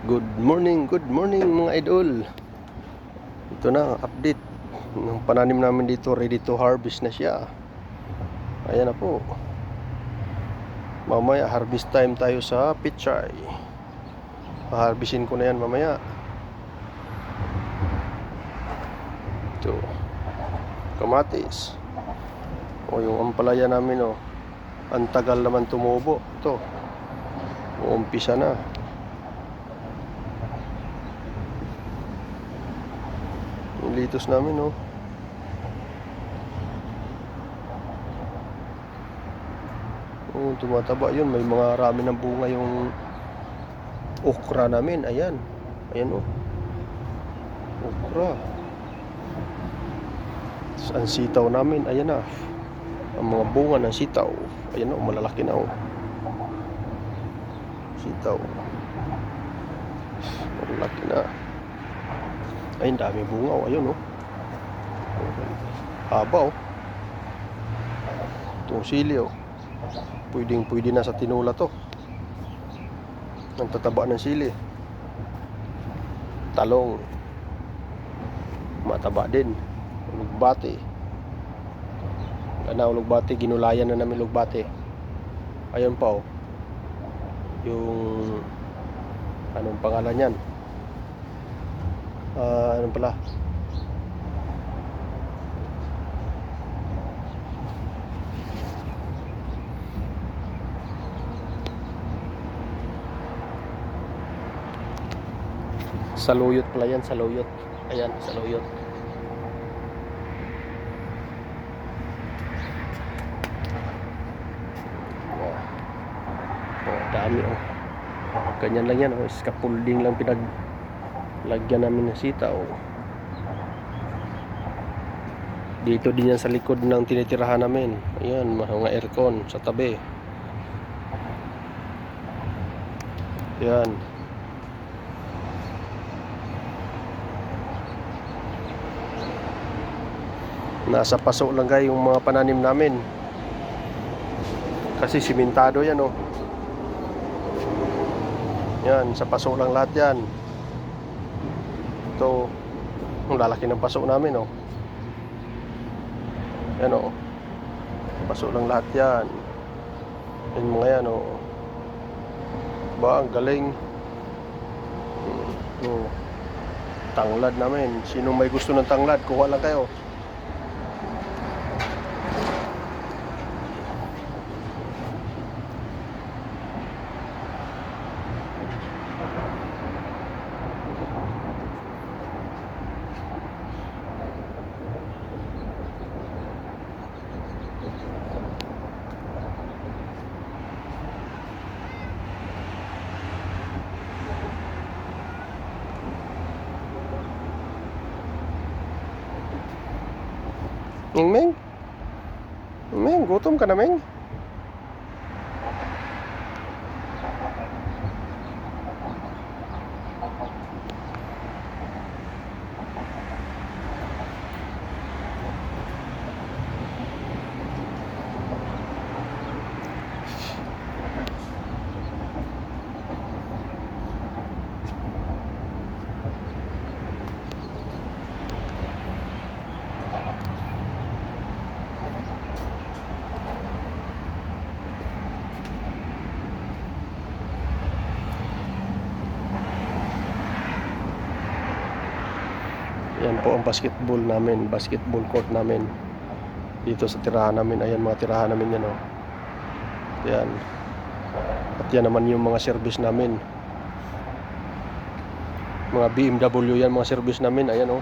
Good morning mga idol. Ito na ang update ng pananim namin dito, ready to harvest na siya. Ayan na po. Mamaya harvest time tayo sa pichay. Harvestin ko na yan mamaya. Ito, kamatis. O yung ampalaya namin, o ang tagal naman tumubo. Ito, uumpisa na. Yung litos namin, tumataba yun. May mga rami ng bunga yung okra namin. Ayan, okra. Ang sitaw namin, ayan na. Ang mga bunga ng sitaw, ayan, malalaki na, sitaw, malalaki na. Ayun, dami bunga, ayun, haba, itong sili, pwede na sa tinula to. Ang tataba ng sili. Talong, mataba din. Ulugbate, ulugbate, ginulayan na namin ulugbate. Ayun pa, yung anong pangalan yan, anong pala, saluyot pala yan, saluyot. Ayan, saluyot. Dami, ganyan lang yan, scaffolding lang pinaglagyan namin ng sitaw. Dito din yan sa likod ng tinitirahan namin. Ayan, mga aircon sa tabi. Ayan. Nasa paso lang kayo yung mga pananim namin. Kasi simentado yan, Yan, sa paso lang lahat yan. Ito, ang lalaki ng paso namin, Yan, paso lang lahat yan. Yan mga yan, Ba, ang galing. Tanglad namin. Sino may gusto ng tanglad, kuha lang kayo. Ming, gutom ka na, Ming? Yan po ang basketball namin, basketball court namin dito sa tirahan namin. Ayan, mga tirahan namin yan, Yan. At yan naman yung mga service namin. Mga BMW yan, mga service namin. Ayan,